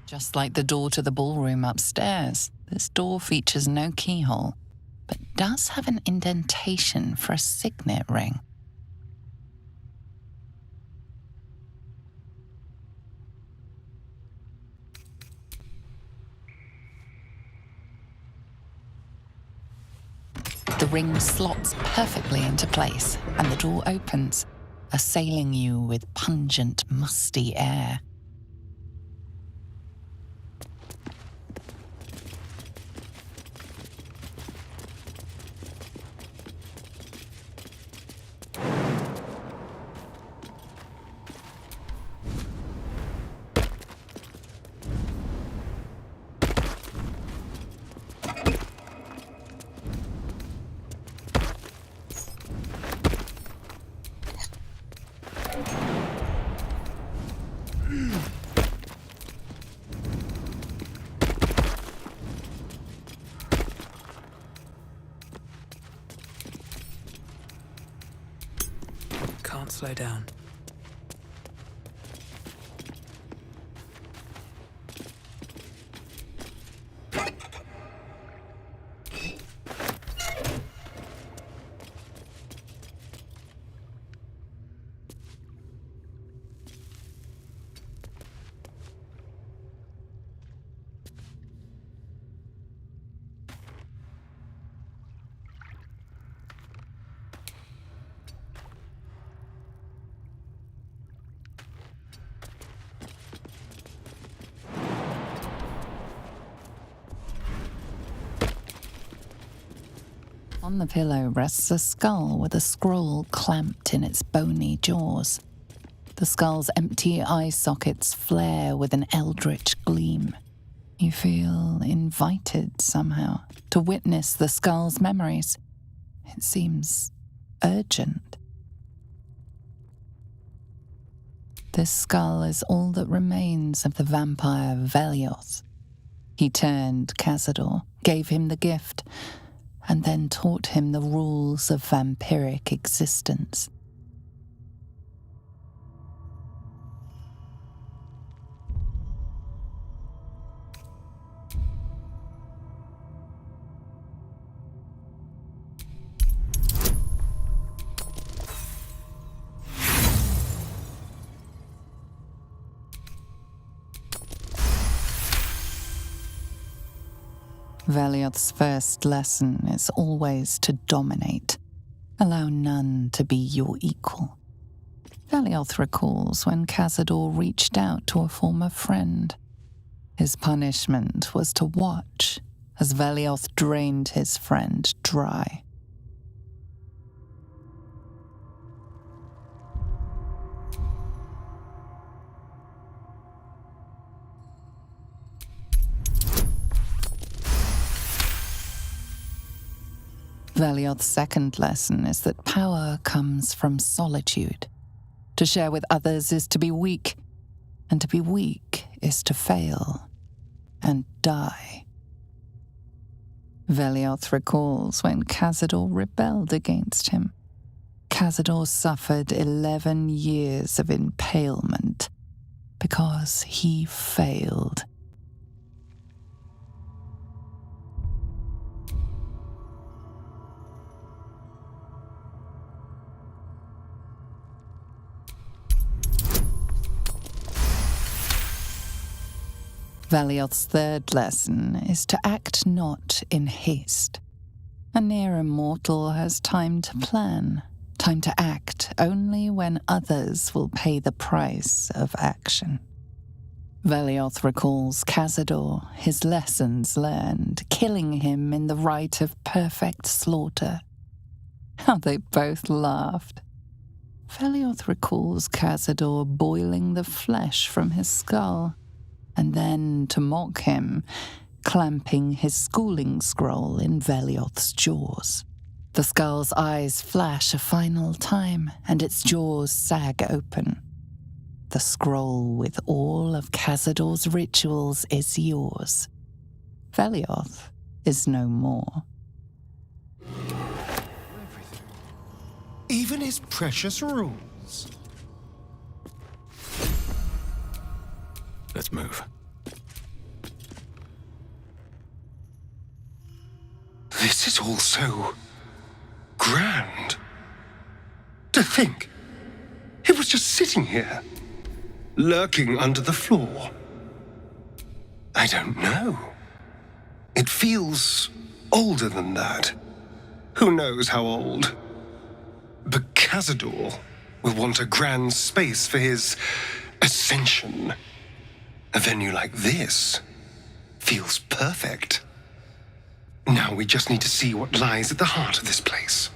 Just like the door to the ballroom upstairs, this door features no keyhole, but does have an indentation for a signet ring. The ring slots perfectly into place, and the door opens, assailing you with pungent, musty air. Can't slow down. On the pillow rests a skull with a scroll clamped in its bony jaws. The skull's empty eye sockets flare with an eldritch gleam. You feel invited somehow to witness the skull's memories. It seems urgent. This skull is all that remains of the vampire Velioth. He turned Cazador, gave him the gift, and then taught him the rules of vampiric existence. Velioth's first lesson is always to dominate. Allow none to be your equal. Velioth recalls when Cazador reached out to a former friend. His punishment was to watch as Velioth drained his friend dry. Velioth's second lesson is that power comes from solitude. To share with others is to be weak, and to be weak is to fail and die. Velioth recalls when Cazador rebelled against him. Cazador suffered 11 years of impalement because he failed. Velioth's third lesson is to act not in haste. A near immortal has time to plan, time to act only when others will pay the price of action. Velioth recalls Cazador, his lessons learned, killing him in the rite of perfect slaughter. How they both laughed. Velioth recalls Cazador boiling the flesh from his skull, and then, to mock him, clamping his schooling scroll in Velioth's jaws. The skull's eyes flash a final time, and its jaws sag open. The scroll with all of Cazador's rituals is yours. Velioth is no more. Even his precious rules. Let's move. is it all so grand? To think, it was just sitting here, lurking under the floor. I don't know. It feels older than that. Who knows how old? But Cazador will want a grand space for his ascension. A venue like this feels perfect. Now we just need to see what lies at the heart of this place.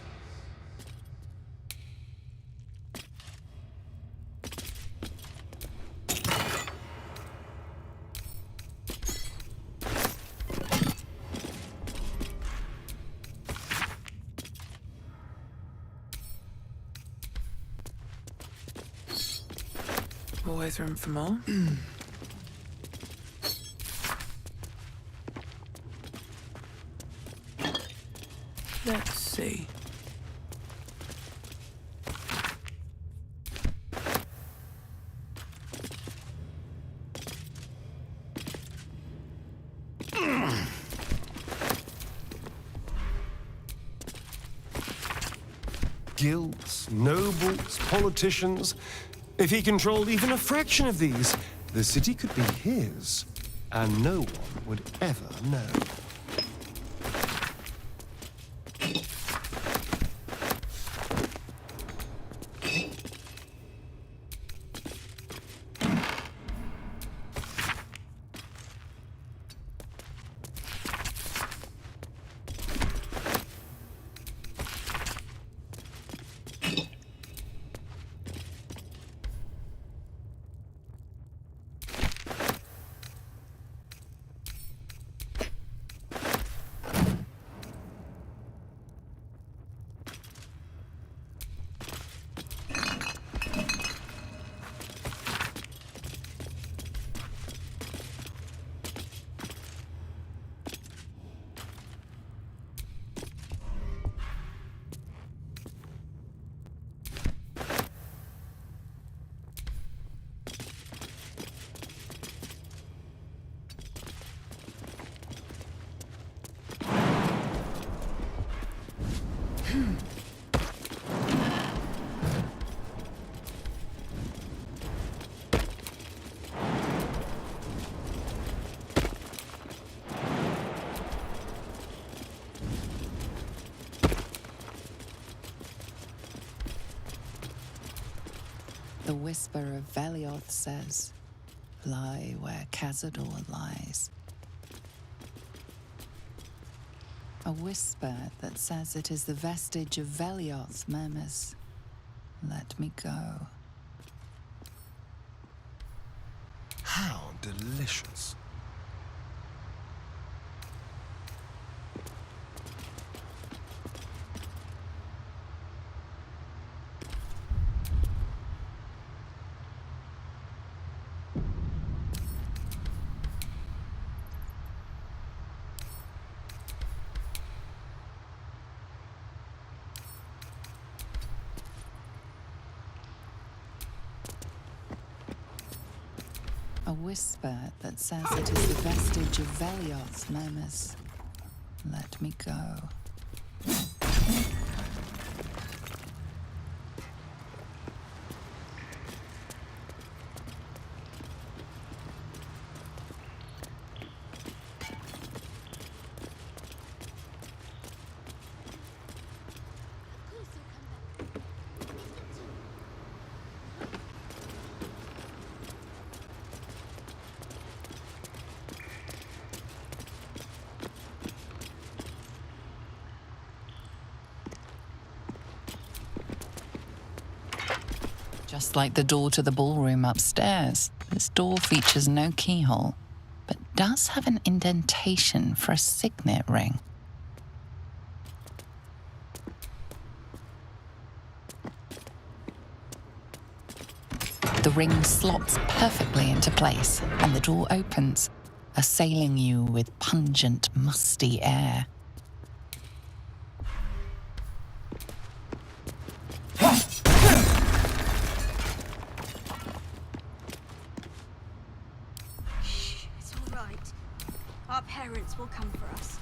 Always room for more. Let's see. Guilds, nobles, politicians. If he controlled even a fraction of these, the city could be his, and no one would ever know. The whisper of Velioth says, lie where Cazador lies. A whisper that says it is the vestige of Velioth murmurs, let me go. How delicious. A whisper that says it is the vestige of Velioth murmurs, let me go. Just like the door to the ballroom upstairs, this door features no keyhole, but does have an indentation for a signet ring. The ring slots perfectly into place, and the door opens, assailing you with pungent, musty air. It's all right. Our parents will come for us.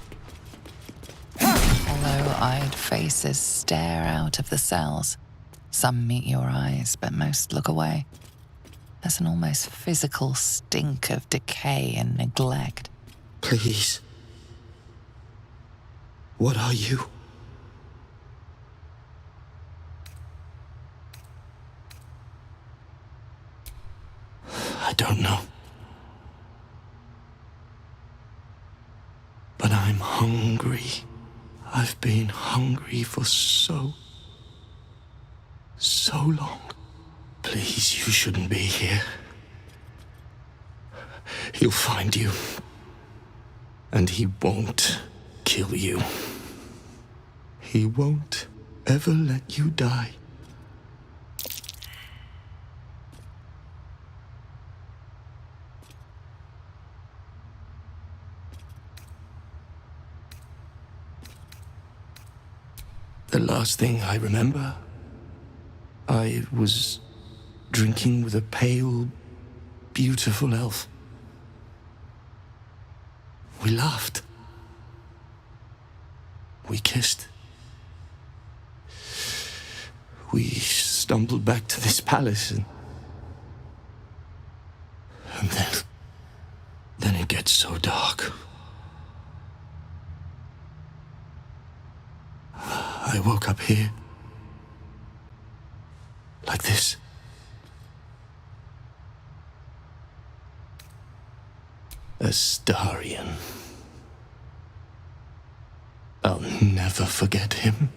hollow-eyed faces stare out of the cells. Some meet your eyes, but most look away. There's an almost physical stink of decay and neglect. Please. What are you? I don't know. But I'm hungry. I've been hungry for so long. Please, you shouldn't be here. He'll find you. And he won't kill you. He won't ever let you die. The last thing I remember, I was drinking with a pale, beautiful elf. We laughed. We kissed. We stumbled back to this palace and then it gets so dark. I woke up here. Like this. Astarion. I'll never forget him.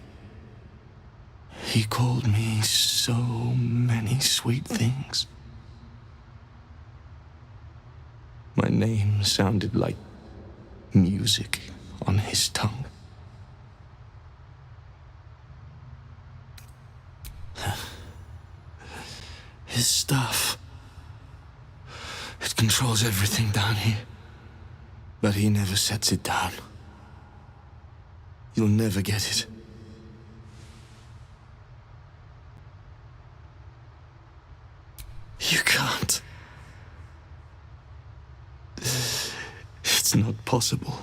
He called me so many sweet things. My name sounded like music on his tongue. His stuff. It controls everything down here. But he never sets it down. You'll never get it. You can't. It's not possible.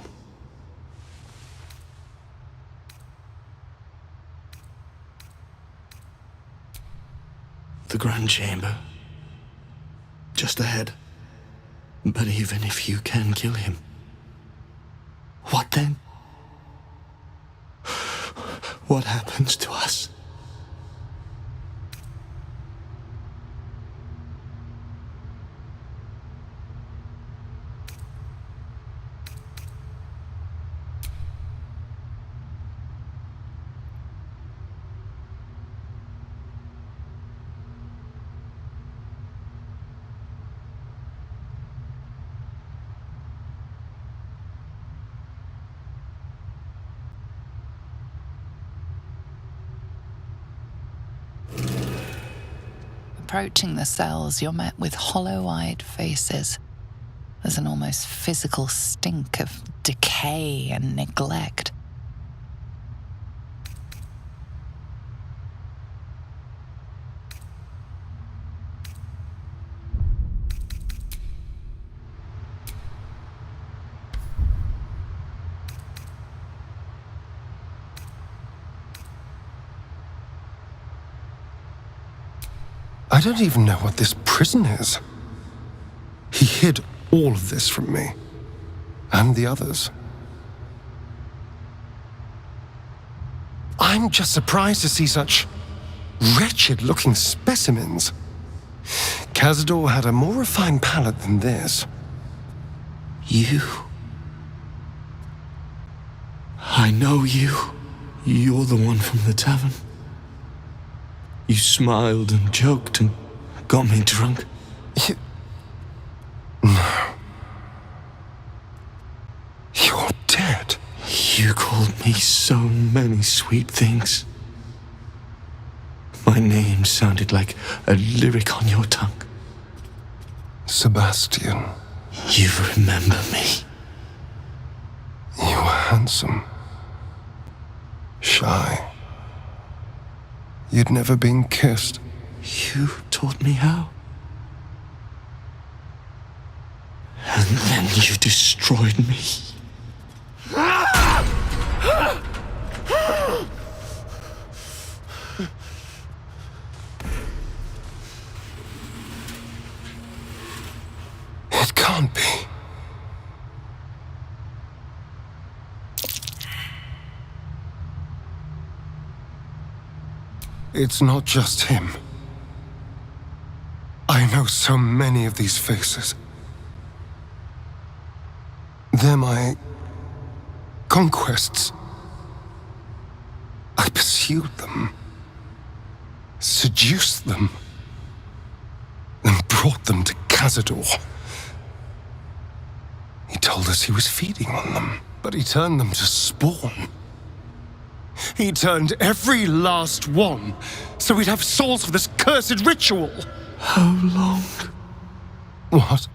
The Grand Chamber. Just ahead. But even if you can kill him, what then? What happens to us? Approaching the cells, you're met with hollow-eyed faces. There's an almost physical stink of decay and neglect. I don't even know what this prison is. He hid all of this from me. And the others. I'm just surprised to see such wretched-looking specimens. Cazador had a more refined palate than this. You. I know you. You're the one from the tavern. You smiled and joked and got me drunk. No. You're dead. You called me so many sweet things. My name sounded like a lyric on your tongue. Sebastian. You remember me. You were handsome. Shy. You'd never been kissed. You taught me how. And then you destroyed me. can't be. It's not just him. I know so many of these faces. They're my conquests. I pursued them, seduced them, and brought them to Cazador. He told us he was feeding on them, but he turned them to spawn. He turned every last one, so we'd have souls for this cursed ritual. How long? What?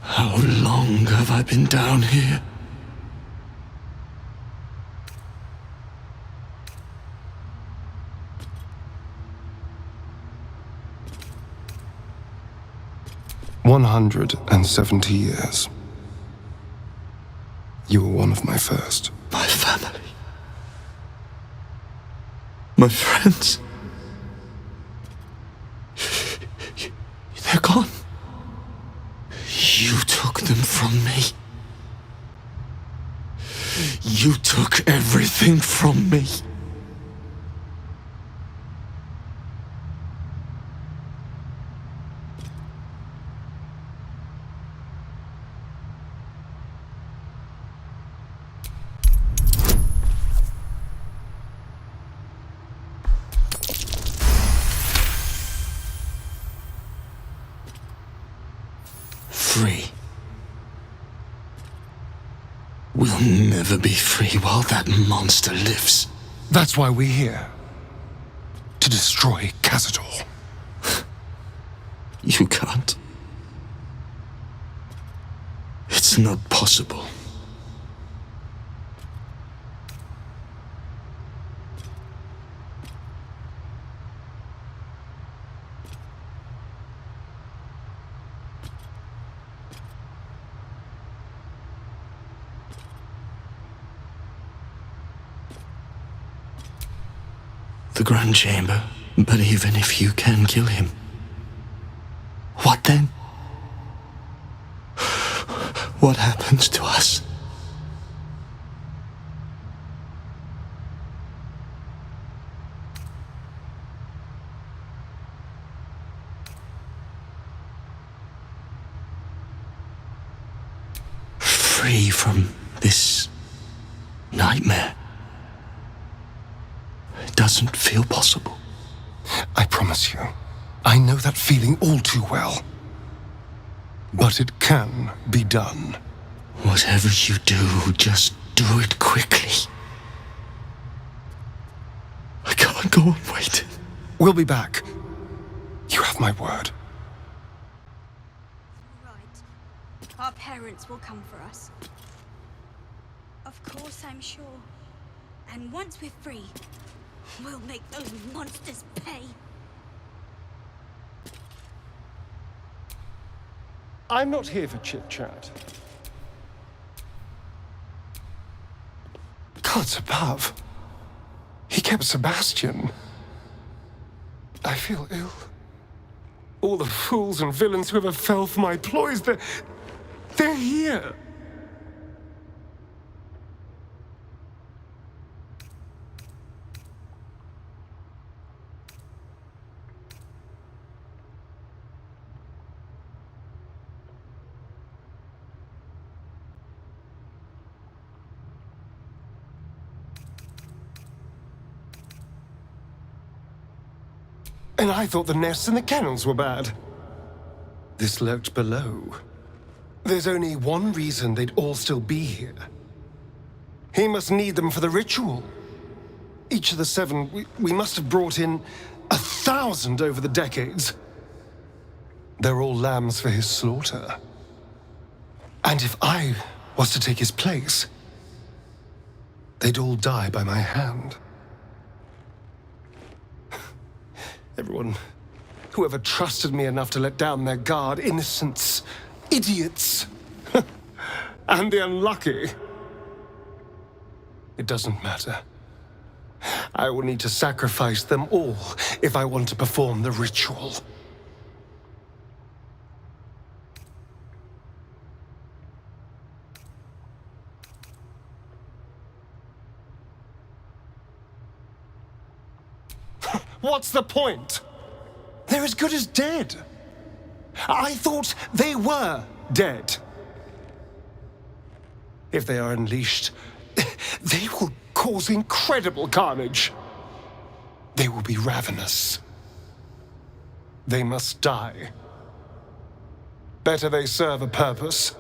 How long have I been down here? "170 years. You were one of my first. My family. My friends. They're gone. You took them from me. You took everything from me. Free. We'll never be free while that monster lives. That's why we're here. To destroy Cazador. You can't. It's not possible. The Grand Chamber, but even if you can kill him, what then? What happens to us? Free from this nightmare. It doesn't feel possible. I promise you, I know that feeling all too well. But it can be done. Whatever you do, just do it quickly. I can't go on waiting. We'll be back. You have my word. Right. Our parents will come for us. Of course, I'm sure. And once we're free, we'll make those monsters pay. I'm not here for chit-chat. Gods above. He kept Sebastian. I feel ill. All the fools and villains who ever fell for my ploys, they're here. And I thought the nests and the kennels were bad. This lurked below. There's only one reason they'd all still be here. He must need them for the ritual. Each of the 7, we must have brought in 1,000 over the decades. They're all lambs for his slaughter. And if I was to take his place, they'd all die by my hand. Everyone, whoever trusted me enough to let down their guard, innocents, idiots. and the unlucky. It doesn't matter. I will need to sacrifice them all if I want to perform the ritual. What's the point? They're as good as dead. I thought they were dead. If they are unleashed, they will cause incredible carnage. They will be ravenous. They must die. Better they serve a purpose.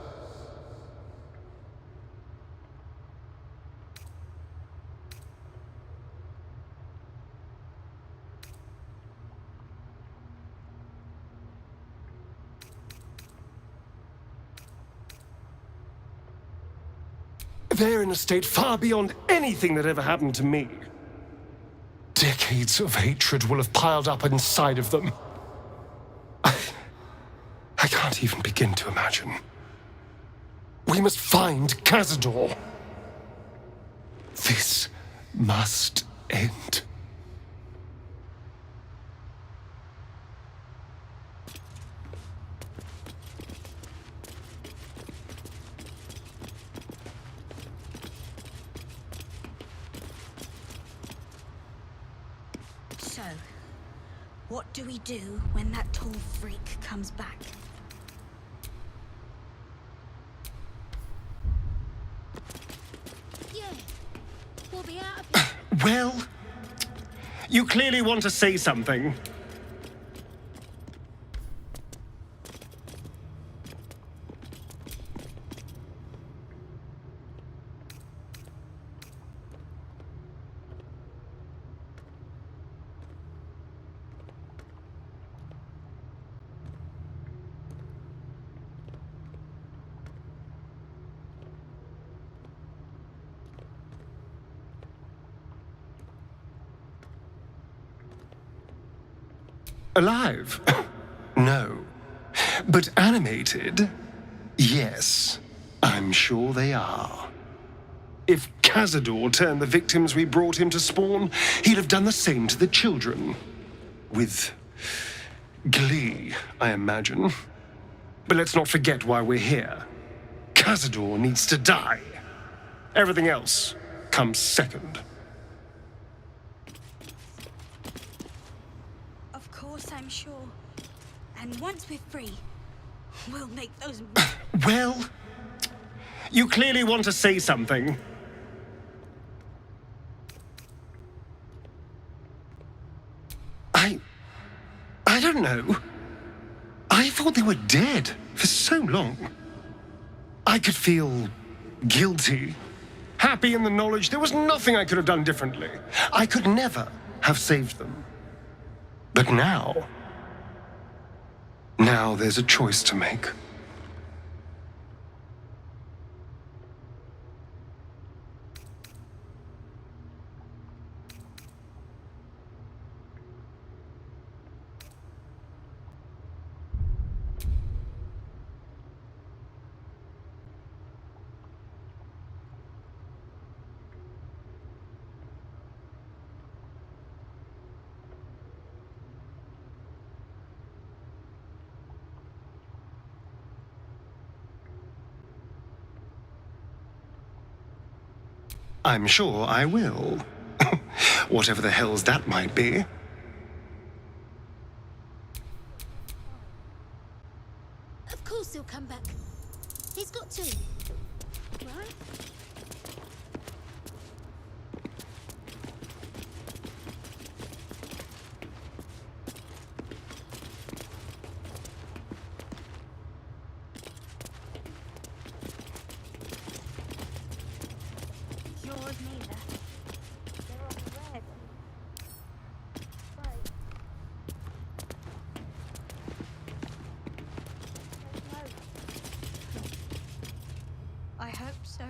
They're in a state far beyond anything that ever happened to me. Decades of hatred will have piled up inside of them. I can't even begin to imagine. We must find Cazador. This must end. So, what do we do when that tall freak comes back? Yeah, we'll be out of Well, you clearly want to say something. Alive? No. But animated? Yes. I'm sure they are. If Cazador turned the victims we brought him to spawn, he'd have done the same to the children. With glee, I imagine. But let's not forget why we're here. Cazador needs to die. Everything else comes second. Of course, I'm sure. And once we're free, we'll make those... Well, you clearly want to say something. I don't know. I thought they were dead for so long. I could feel guilty, happy in the knowledge there was nothing I could have done differently. I could never have saved them. But now there's a choice to make. I'm sure I will. Whatever the hell's that might be. Of course he'll come back. He's got to. Right? Yours neither. They're all red. Right. I hope so.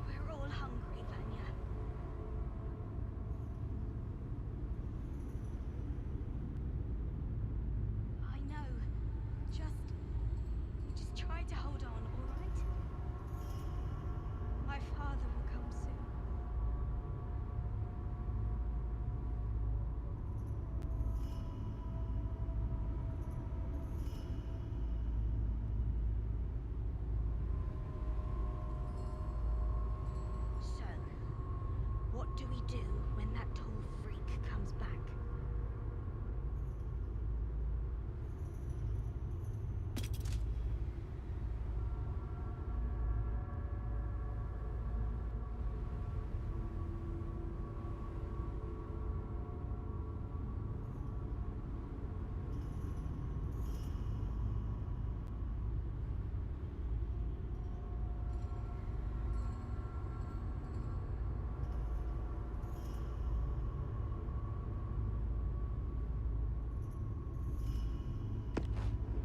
We're all hungry, Vanya. I know. Just try to hold on, all right? My father will come soon. So, what do we do when that tall freak comes back?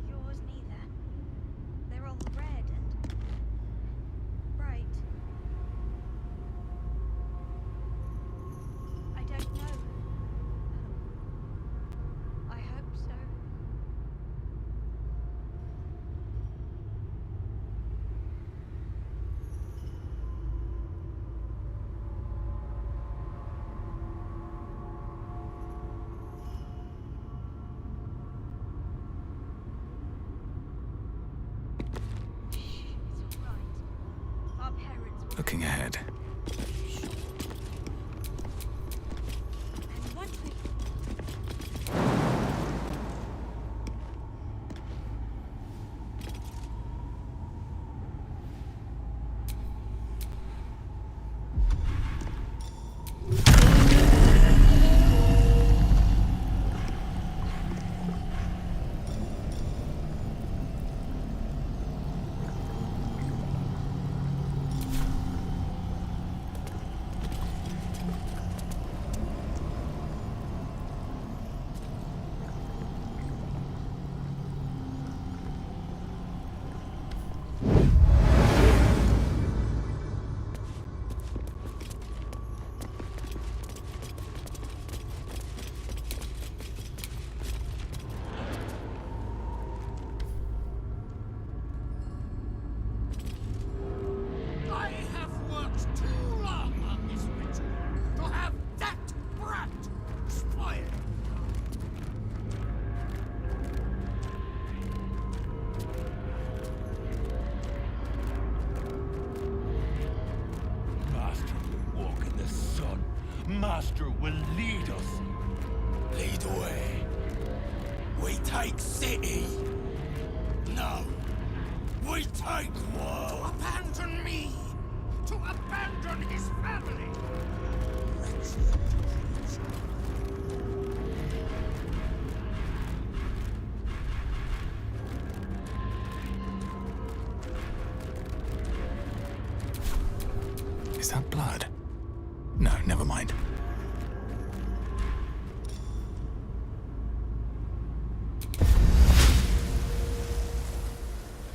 Yours neither. They're all red and bright. I don't know. I hope so. It's all right. Our parents will. Looking ahead. And once we. I have worked too long on this ritual to have that brat spoiled. Master will walk in the sun. Master will lead us. Lead the way. We take city. No. We take war. To abandon me. To abandon his family. Wretched creature. Is that blood? No, never mind.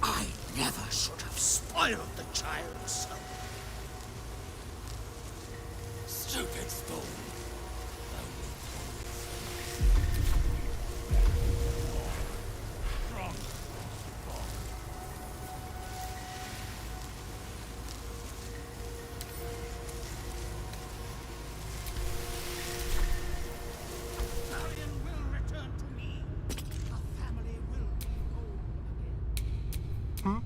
I never should have spoiled the child so. Stupid fool. Wrong. Marion will return to me. The family will be whole again.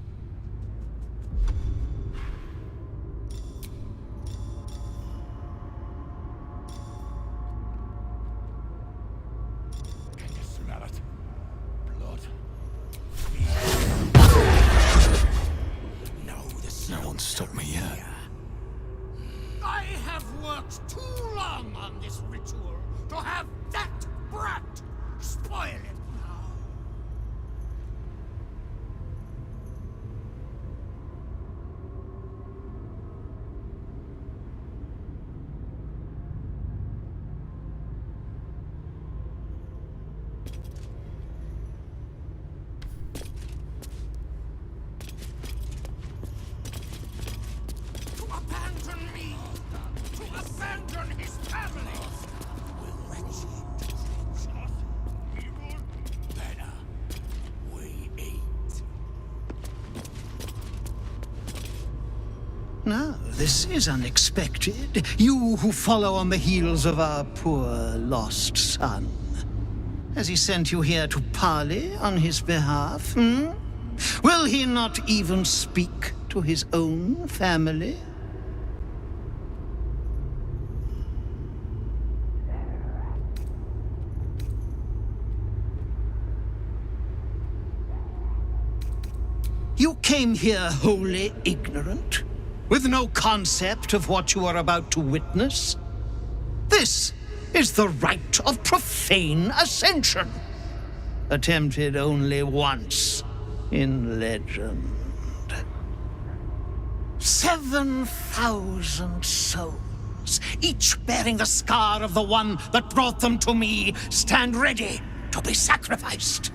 Can you smell it? Blood. No, the No one's stopped me yet. I have worked too long on this ritual to have that brat spoil it now. Now, this is unexpected. You who follow on the heels of our poor lost son. Has he sent you here to parley on his behalf, hmm? Will he not even speak to his own family? You came here wholly ignorant, with no concept of what you are about to witness. This is the rite of profane ascension, attempted only once in legend. 7,000 souls, each bearing the scar of the one that brought them to me, stand ready to be sacrificed.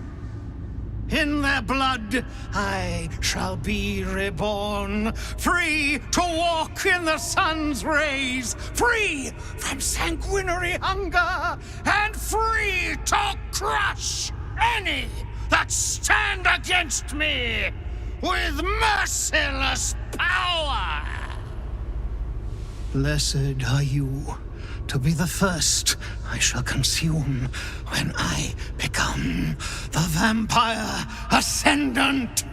In their blood, I shall be reborn, free to walk in the sun's rays, free from sanguinary hunger, and free to crush any that stand against me with merciless power. Blessed are you to be the first I shall consume when I become the Vampire Ascendant.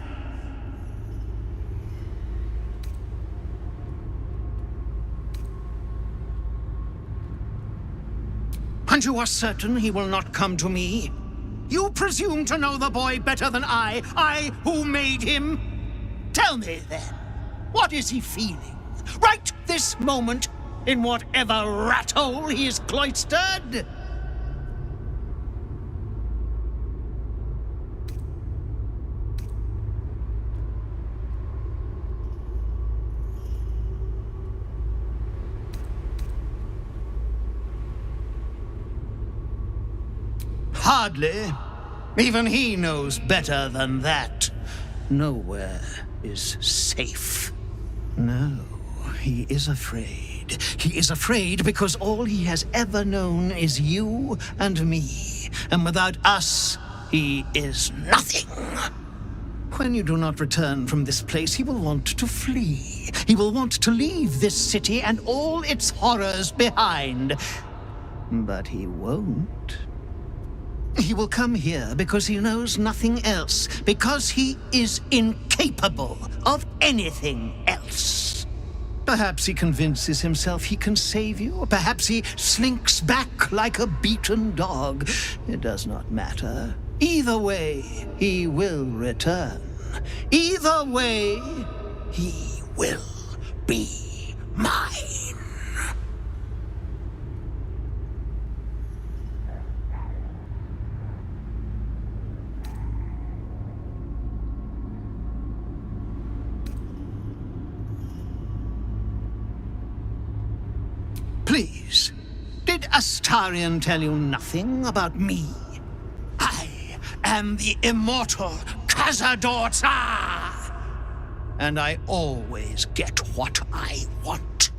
And you are certain he will not come to me? You presume to know the boy better than I who made him? Tell me then, what is he feeling right this moment in whatever rat hole he is cloistered? Hardly. Even he knows better than that. Nowhere is safe. No, he is afraid. He is afraid because all he has ever known is you and me. And without us, he is nothing. When you do not return from this place, he will want to flee. He will want to leave this city and all its horrors behind. But he won't. He will come here because he knows nothing else, because he is incapable of anything else. Perhaps he convinces himself he can save you. Perhaps he slinks back like a beaten dog. It does not matter. Either way, he will return. Either way, he will be mine. Please, did Astarion tell you nothing about me? I am the immortal Cazador Tsar, and I always get what I want.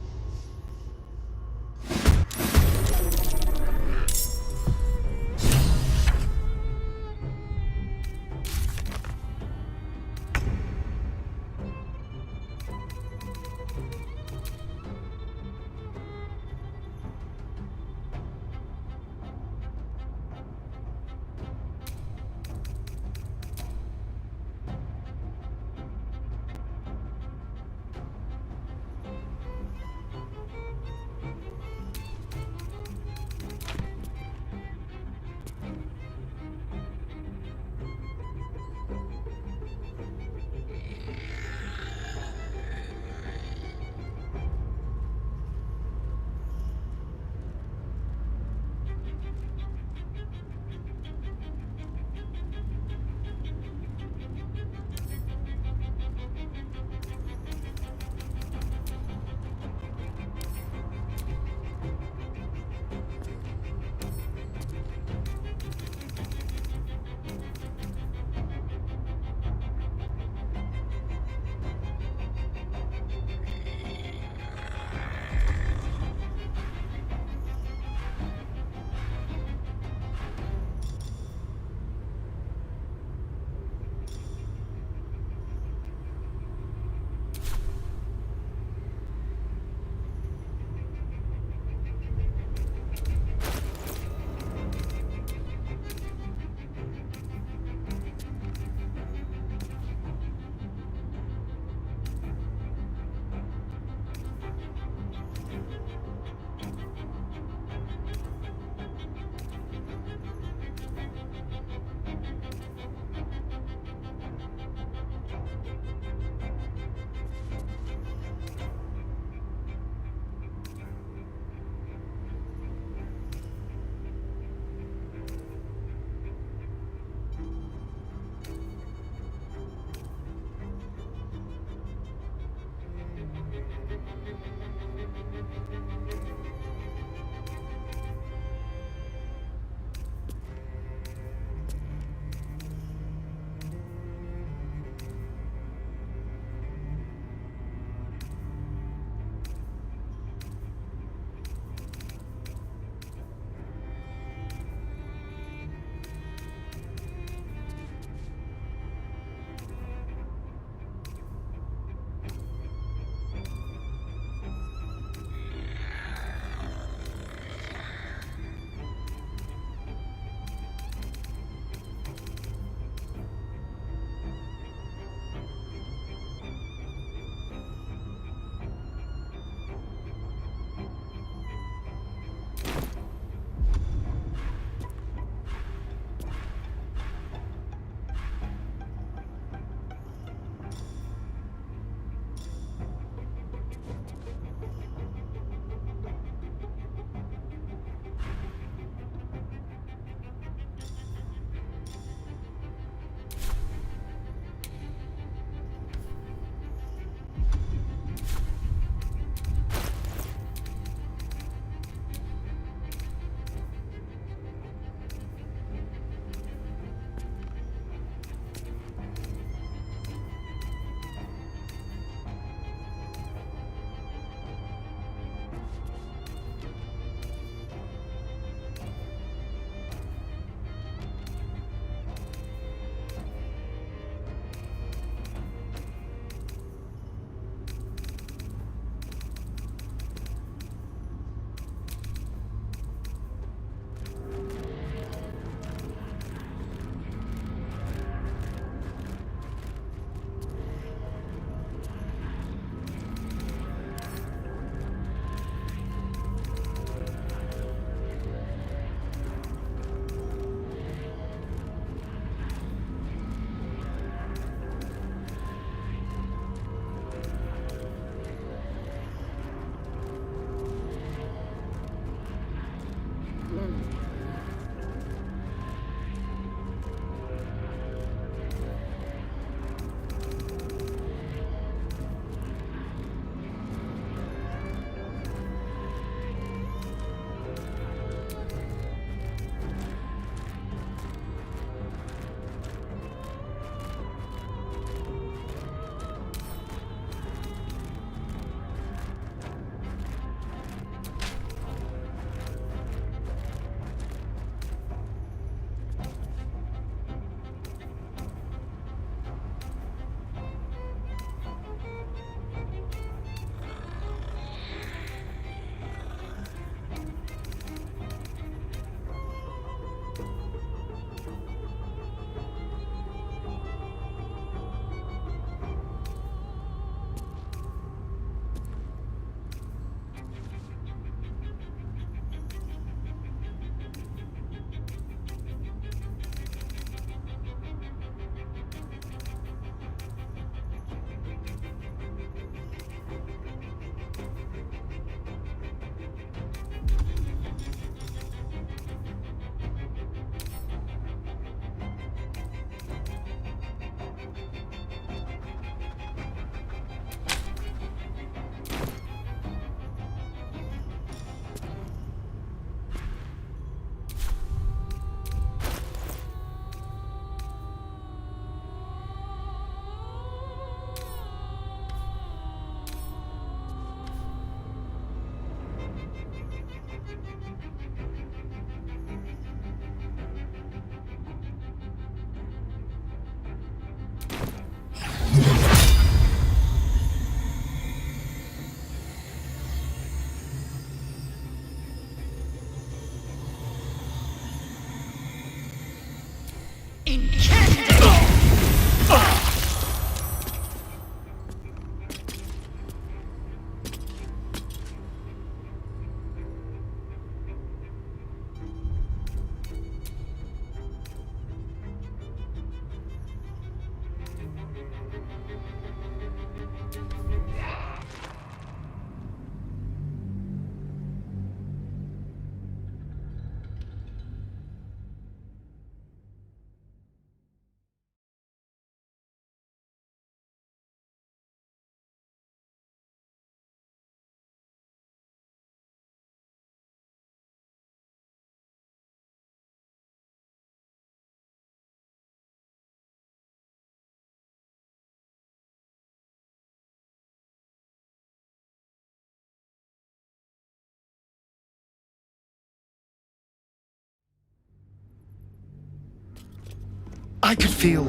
I could feel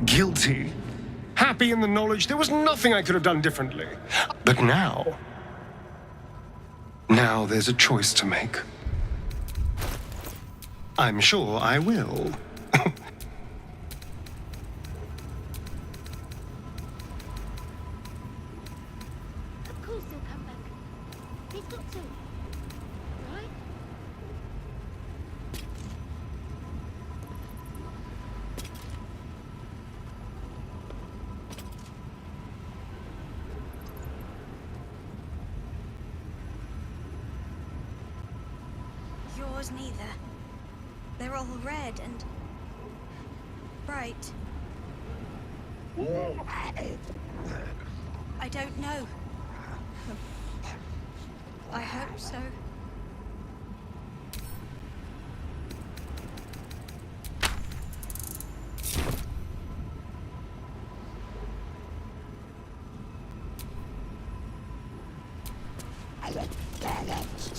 guilty, happy in the knowledge there was nothing I could have done differently. But now there's a choice to make. I'm sure I will. Of course he'll come back. He's got to. Right? Yours neither. They're all red and bright. I don't know. I hope so.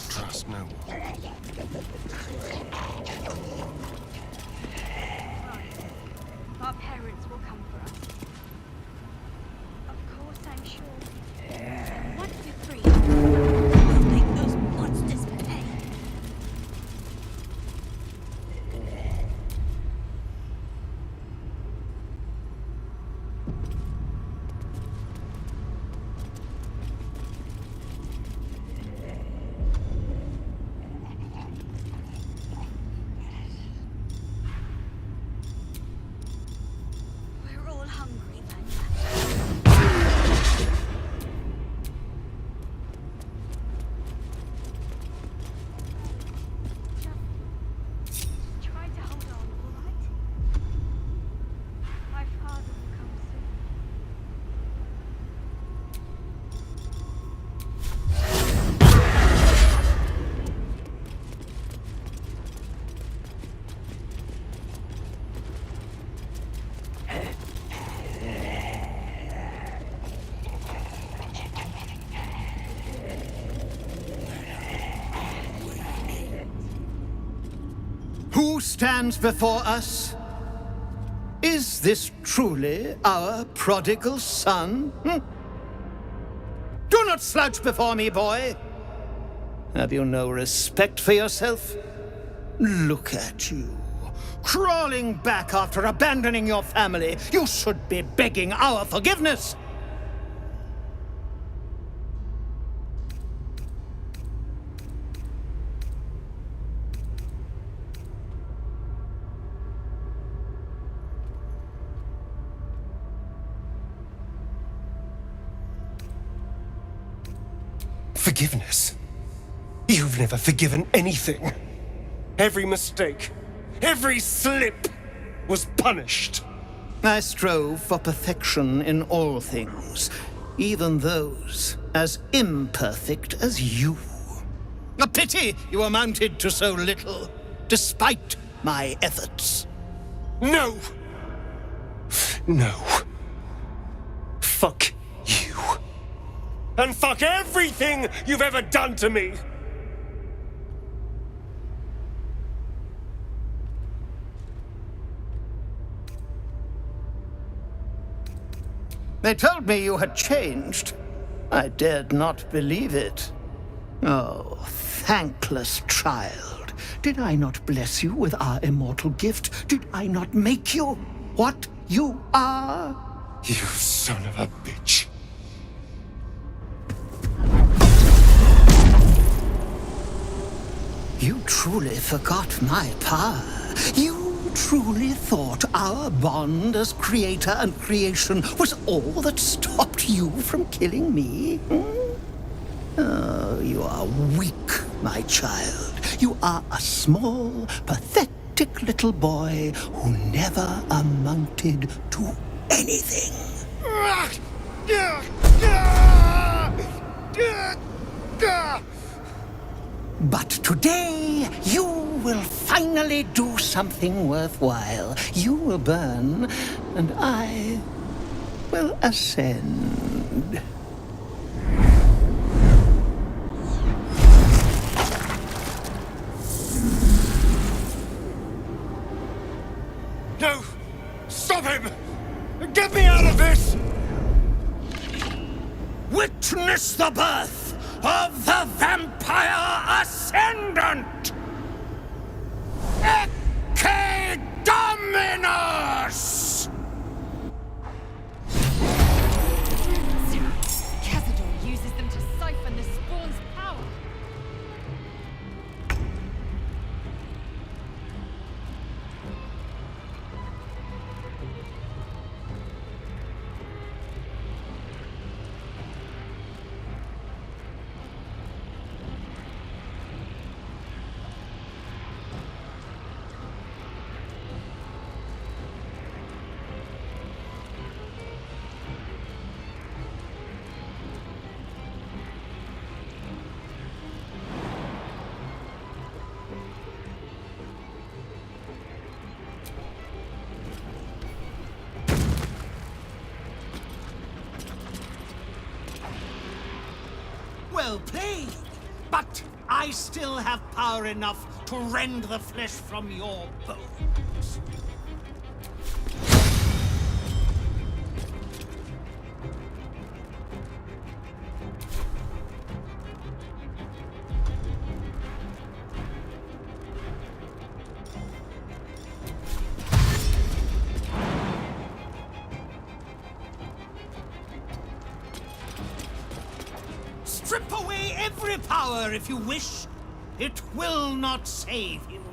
Trust no one. Our parents will come for us. Of course, I'm sure. And once we're free, we'll make those monsters pay. We're all hungry, Vanya. Just try to hold on, all right? My father will come soon. Who stands before us? Is this truly our prodigal son? Do not slouch before me, boy. Have you no respect for yourself? Look at you, crawling back after abandoning your family. You should be begging our forgiveness. Forgiveness? You've never forgiven anything. Every mistake, every slip was punished. I strove for perfection in all things, even those as imperfect as you. A pity you amounted to so little, despite my efforts. No! No. Fuck you. And fuck everything you've ever done to me! They told me you had changed. I dared not believe it. Oh, thankless child. Did I not bless you with our immortal gift? Did I not make you what you are? You son of a bitch. You truly forgot my power. You truly thought our bond as creator and creation was all that stopped you from killing me? Oh, you are weak, my child. You are a small, pathetic little boy who never amounted to anything. But today, you will finally do something worthwhile. You will burn, and I will ascend. No! Stop him! Get me out of this! Witness the birth of the Vampire Ascendant! Ecce Dominus! Cazador uses them to siphon the spawn's power. Well played, but I still have power enough to rend the flesh from your bones. Strip away every power if you wish. It will not save you.